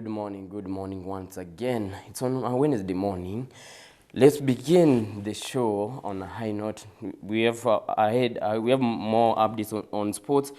Good morning once again. It's on a Wednesday morning. Let's begin the show on a high note. We have we have more updates on sports.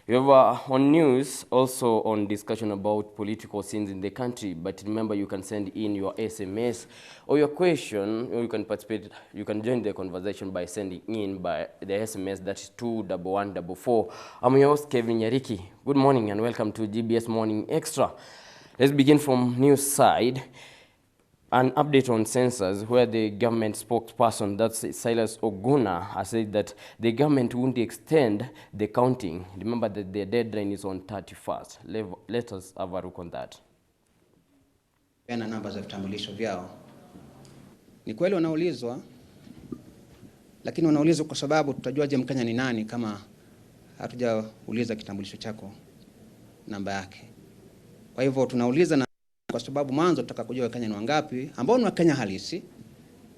We have on news, also on discussion about political scenes in the country. But remember, you can send in your SMS or your question, or you can participate. You can join the conversation by sending in by the SMS. That is 21144. I'm your host, Kevin Yariki. Good morning and welcome to GBS Morning Extra. Let's begin from news side. An update on Census, where the government spokesperson, that's Silas Oguna, has said that the government won't extend the counting. Remember that the deadline is on 31st. Let us have a look on that. Yana namba za vitambulisho vyao. Ni kweli wanaulizwa, lakini wanaulizwa kwa sababu tutajuaje Mkenya ni nani kama hatujauliza kitambulisho chako namba yake. Kwa hivyo tunauliza kwa sababu mwanzo tutaka kujua Wakenya ni wangapi ambao ni Wakenya halisi,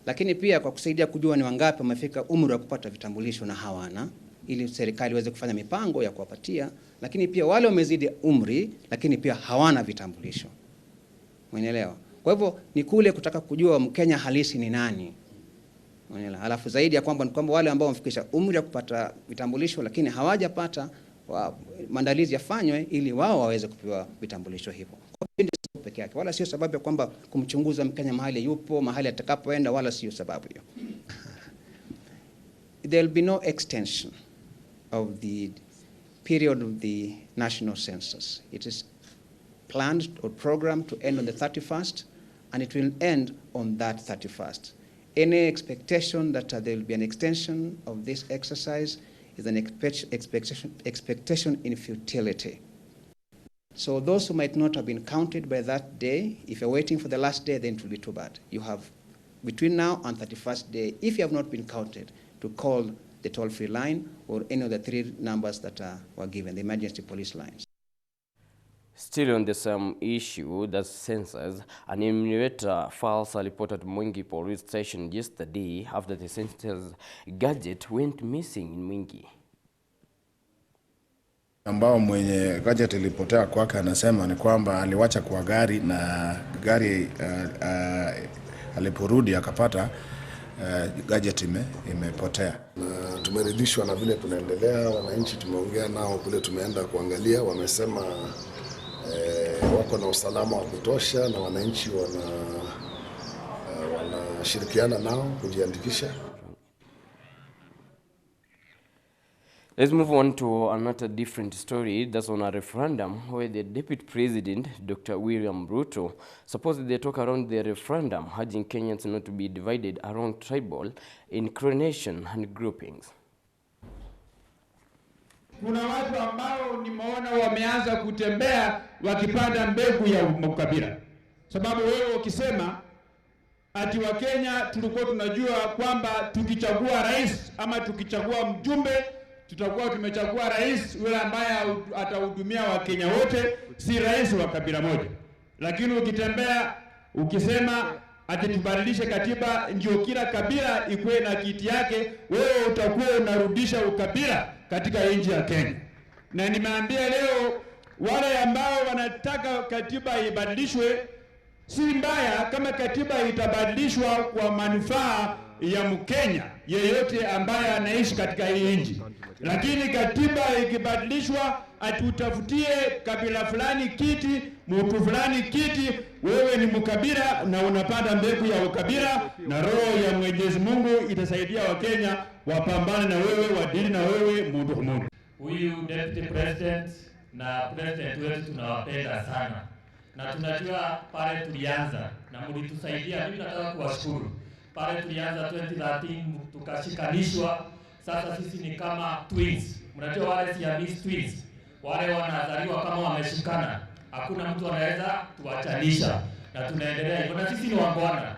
lakini pia kwa kusaidia kujua ni wangapi wamefika umri wa kupata vitambulisho na hawana, ili serikali iweze kufanya mipango ya kuwapatia, lakini pia wale wamezidi umri lakini pia hawana vitambulisho. Umeelewa? Kwa hivyo ni kule kutaka kujua Mkenya halisi ni nani. Umeelewa? Alafu zaidi ya kwamba wale ambao wamefikisha umri wa kupata vitambulisho lakini hawajapata, maandalizi yafanywe ili wao waweze kupewa vitambulisho hivyo. Peke yake, wala sio sababu ya kwamba kumchunguza Mkenya mahali yupo, mahali atakapoenda, wala sio sababu hiyo. There will be no extension of the period of the national census. It is planned or programmed to end on the 31st, and it will end on that 31st. Any expectation that there will be an extension of this exercise is an expectation in futility. So those who might not have been counted by that day, if you're waiting for the last day, then it will be too bad. You have between now and 31st day, if you have not been counted, to call the toll-free line or any of the 3 numbers that were given, the emergency police lines. Still on the same issue, the census, an emulator files a report at Mwingi police station yesterday after the census gadget went missing in Mwingi. Ambao mwenye gadget ilipotea kwake anasema ni kwamba aliwacha kwa gari na gari aliporudi akapata gadget imepotea. Na tumeridhishwa na vile tunaendelea. Wananchi tumeongea nao kule, tumeenda kuangalia, wamesema wako na usalama wa kutosha na wananchi wanashirikiana nao kujiandikisha. Let's move on to another different story. That's on a referendum where the Deputy President, Dr. William Ruto, supposedly talk around the referendum, urging Kenyans not to be divided around tribal, inclination and groupings. Kuna watu ambao nimeona wameanza kutembea wakipanda mbegu ya ukabila. Sababu wewe ukisema ati wa Kenya tulikuwa tunajua kwamba tukichagua rais ama tukichagua mjumbe tutakuwa tumechagua rais yule ambaye atahudumia Wakenya wote, si rais wa kabila moja. Lakini ukitembea ukisema ati tubadilishe katiba ndio kila kabila ikuwe na kiti yake, wewe utakuwa unarudisha ukabila katika nchi ya Kenya. Na nimeambia leo wale ambao wanataka katiba ibadilishwe, si mbaya kama katiba itabadilishwa kwa manufaa ya Mkenya yeyote ambaye anaishi katika hii nchi. Lakini katiba ikibadilishwa atutafutie kabila fulani kiti, mtu fulani kiti, wewe ni mkabila na unapanda mbegu ya ukabila, na roho ya Mwenyezi Mungu itasaidia Wakenya wapambane na wewe, wadili na wewe mundu mundu. Huyu Deputy President na President wetu tunawapenda sana. Na tunajua pale tulianza na mlitusaidia. Mimi nataka kuwashukuru. Pale tulianza 2013 tukashikanishwa. Sasa sisi ni kama twins. Mnajua wale Siamese twins, wale wanazaliwa kama wameshikana. Hakuna mtu anaweza tuachanisha. Na tunaendelea hivyo, na sisi ni wangwana.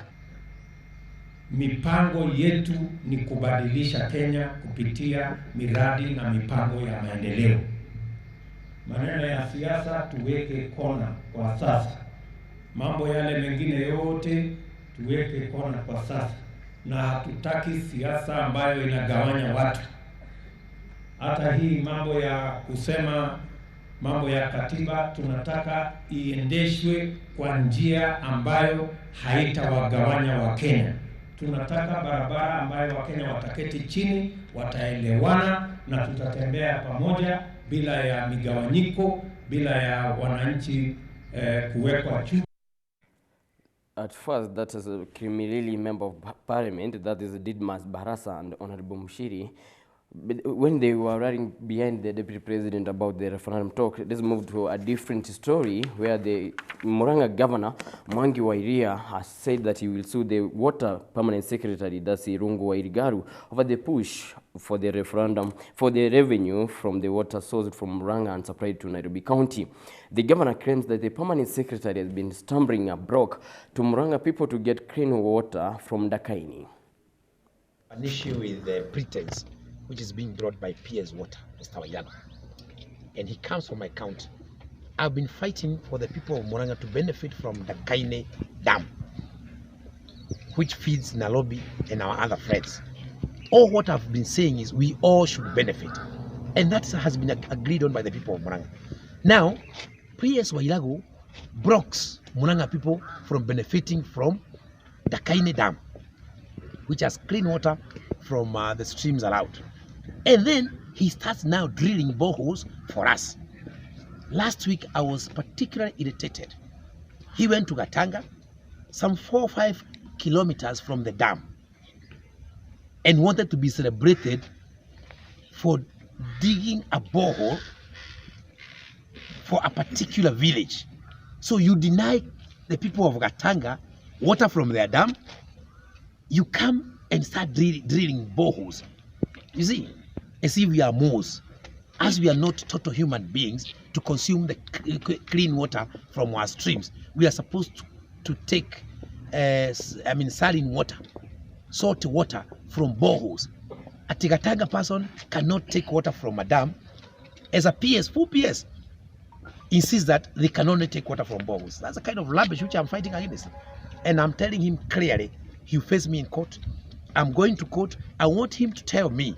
Mipango yetu ni kubadilisha Kenya kupitia miradi na mipango ya maendeleo. Maneno ya siasa tuweke kona kwa sasa. Mambo yale mengine yote tuweke kona kwa sasa. Na hatutaki siasa ambayo inagawanya watu. Hata hii mambo ya kusema mambo ya katiba tunataka iendeshwe kwa njia ambayo haitawagawanya Wakenya. Tunataka barabara ambayo Wakenya wataketi chini, wataelewana na tutatembea pamoja bila ya migawanyiko, bila ya wananchi kuwekwa chuki. At first, that is a Kimilili member of parliament, that is Didmas Barasa and Honorable Mushiri. But when they were running behind the deputy president about the referendum talk, let's move to a different story where the Muranga governor, Mwangi Wairia, has said that he will sue the water permanent secretary, that's Irungu Wairigaru, over the push for the referendum, for the revenue from the water sourced from Muranga and supplied to Nairobi County. The governor claims that the permanent secretary has been stumbling a block to Muranga people to get clean water from Dakaini. An issue with the pretense which is being brought by PS Water, Mr. Wayano. And he comes from my county. I've been fighting for the people of Muranga to benefit from the Kaine Dam, which feeds Nairobi and our other friends. All what I've been saying is we all should benefit. And that has been agreed on by the people of Muranga. Now, PS Wailago blocks Muranga people from benefiting from the Kaine Dam, which has clean water from the streams around. And then he starts now drilling boreholes for us. Last week, I was particularly irritated. He went to Gatanga, some 4 or 5 kilometers from the dam, and wanted to be celebrated for digging a borehole for a particular village. So you deny the people of Gatanga water from their dam, you come and start drilling boreholes. You see, as if we are Moors, as we are not total human beings to consume the clean water from our streams. We are supposed to take, saline water, salt water from boreholes. A Tigatanga person cannot take water from a dam. As a PS, full PS, insists that they can only take water from boreholes. That's the kind of rubbish which I'm fighting against. And I'm telling him clearly, he'll face me in court. I'm going to court. I want him to tell me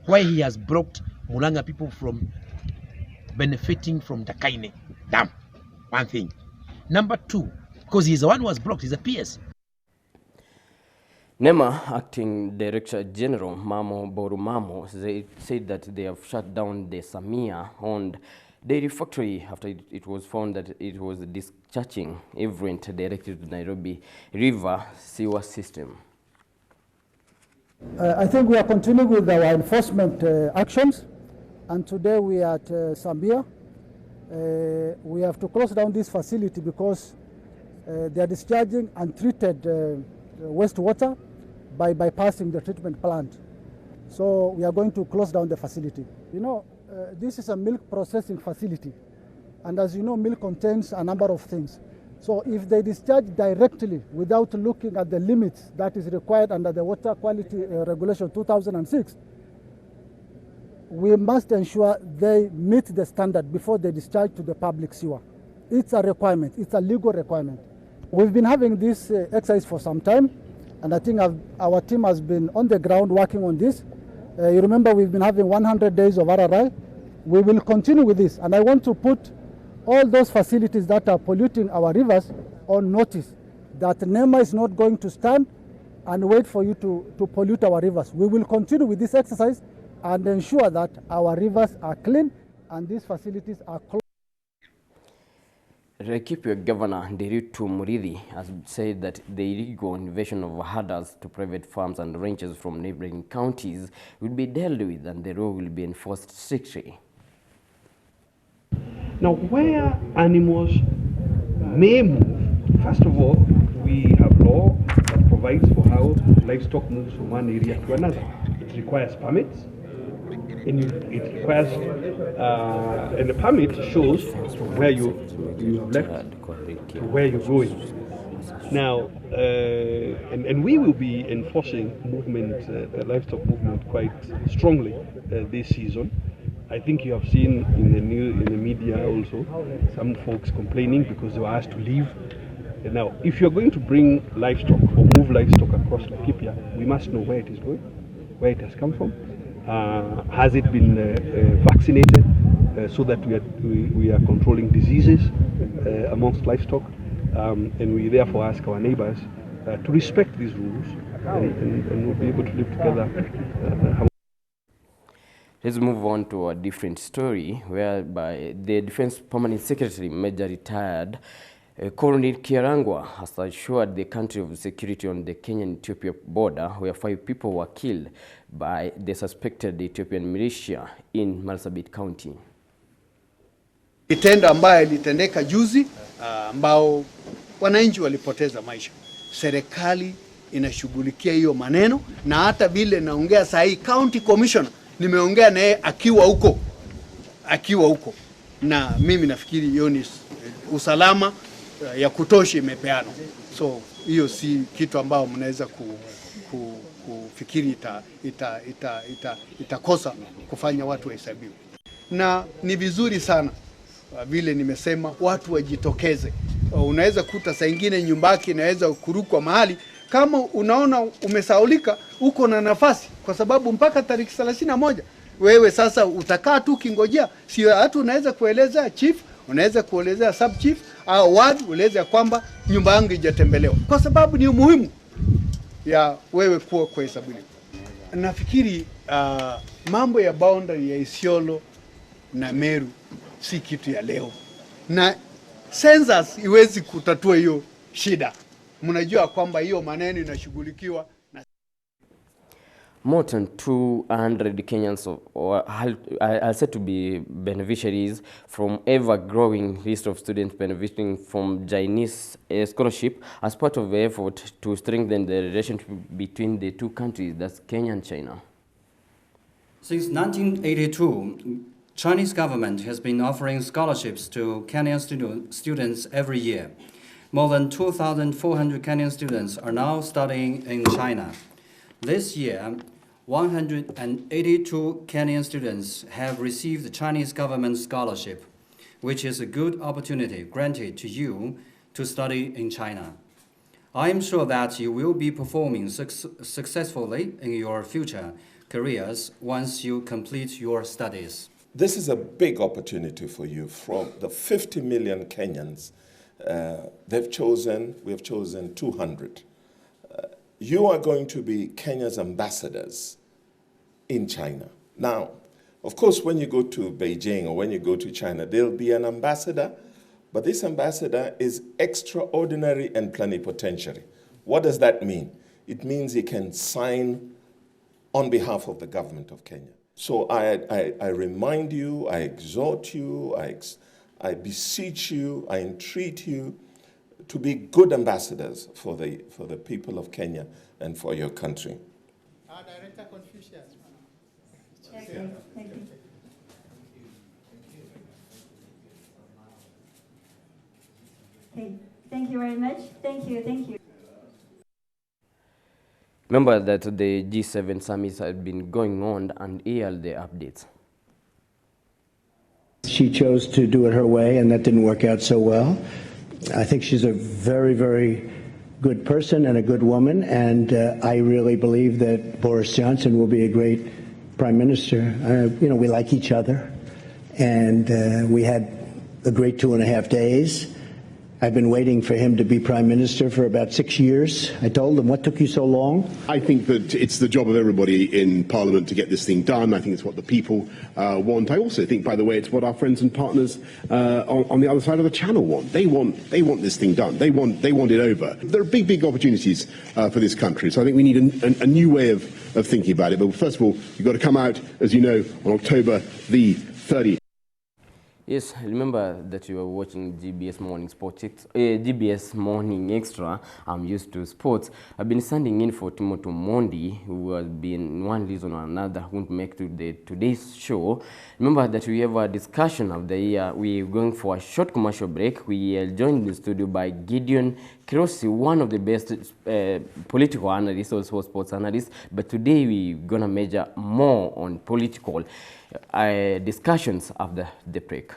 why he has blocked Muranga people from benefiting from the Kaine Dam. One thing. Number two, because he's the one who was blocked, he's a PS. NEMA Acting Director General Mamo Borumamo said that they have shut down the Samia-owned dairy factory after it was found that it was discharging effluent directed to Nairobi River sewer system. I think we are continuing with our enforcement actions, and today we are at Samia. We have to close down this facility because they are discharging untreated wastewater by bypassing the treatment plant. So we are going to close down the facility. You know, this is a milk processing facility, and as you know, milk contains a number of things. So if they discharge directly without looking at the limits that is required under the Water Quality Regulation 2006, we must ensure they meet the standard before they discharge to the public sewer. It's a requirement, it's a legal requirement. We've been having this exercise for some time, and I think our team has been on the ground working on this. You remember we've been having 100 days of RRI. We will continue with this, and I want to put all those facilities that are polluting our rivers on notice that NEMA is not going to stand and wait for you to pollute our rivers. We will continue with this exercise and ensure that our rivers are clean and these facilities are closed. Laikipia Governor Nderitu Murithi has said that the illegal invasion of herders to private farms and ranches from neighboring counties will be dealt with and the law will be enforced strictly. Now, where animals may move, first of all, we have law that provides for how livestock moves from one area to another. It requires permits, and it requires, and the permit shows from where you left to where you're going. Now, and we will be enforcing movement, the livestock movement quite strongly this season. I think you have seen in the media also some folks complaining because they were asked to leave. And now, if you're going to bring livestock or move livestock across Laikipia, we must know where it is going, where it has come from. Has it been vaccinated? so that we are controlling diseases amongst livestock, and we therefore ask our neighbors to respect these rules, and we'll be able to live together. Let's move on to a different story, whereby the Defense Permanent Secretary, Major Retired Colonel Kiarangwa, has assured the country of security on the Kenyan-Ethiopia border, where 5 people were killed by the suspected Ethiopian militia in Marsabit County. Kitendo ambayo ilitendeka juzi, ambao wananchi walipoteza maisha. Serikali inashughulikia hiyo maneno, na hata vile naongea saa hii county commissioner nimeongea naye akiwa huko, na mimi nafikiri hiyo ni usalama ya kutosha imepeana. So hiyo si kitu ambao mnaweza kufikiri itakosa kufanya watu wahesabiwe, na ni vizuri sana vile nimesema watu wajitokeze. Unaweza kuta saa nyingine nyumbaki inaweza kurukwa mahali, kama unaona umesaulika uko na nafasi, kwa sababu mpaka tarehe 31 wewe sasa utakaa tu kingojea. Sio hata unaweza kueleza chief, unaweza kuelezea sub chief au ward, ueleze kwamba nyumba yangu haijatembelewa, kwa sababu ni muhimu ya wewe kuwa kuhesabiwa. Nafikiri mambo ya boundary ya Isiolo na Meru si kitu ya leo, na census iwezi kutatua hiyo shida. Mnajua kwamba hiyo maneno inashughulikiwa na more than 200 Kenyans are said to be beneficiaries from ever-growing list of students benefiting from Chinese scholarship as part of the effort to strengthen the relationship between the two countries, that's Kenya and China. Since 1982, Chinese government has been offering scholarships to Kenyan students every year. More than 2,400 Kenyan students are now studying in China. This year, 182 Kenyan students have received the Chinese government scholarship, which is a good opportunity granted to you to study in China. I am sure that you will be performing successfully in your future careers once you complete your studies. This is a big opportunity for you. From the 50 million Kenyans, we have chosen 200. You are going to be Kenya's ambassadors in China. Now, of course, when you go to Beijing or when you go to China, there'll be an ambassador, but this ambassador is extraordinary and plenipotentiary. What does that mean? It means he can sign on behalf of the government of Kenya. So I remind you, I exhort you, I beseech you, I entreat you to be good ambassadors for the people of Kenya and for your country. Director Confucius. Thank you. Okay, thank you very much. Thank you. Remember that the G7 summits had been going on, and here are the updates. She chose to do it her way, and that didn't work out so well. I think she's a very, very good person and a good woman, and I really believe that Boris Johnson will be a great prime minister. We like each other, and we had a great 2.5 days. I've been waiting for him to be prime minister for about 6 years. I told him, what took you so long? I think that it's the job of everybody in Parliament to get this thing done. I think it's what the people want. I also think, by the way, it's what our friends and partners on the other side of the channel want. They want this thing done. They want it over. There are big opportunities for this country. So I think we need a new way of thinking about it. But first of all, you've got to come out, as you know, on October the 30th. Yes, remember that you are watching GBS GBS Morning Extra. I'm used to sports. I've been standing in for Timothy Mondi, who has been one reason or another won't make today's show. Remember that we have a discussion of the year. We're going for a short commercial break. We are joined in the studio by Gideon Kirosi, one of the best political analysts, also sports analysts. But today we're going to measure more on political discussions after the break.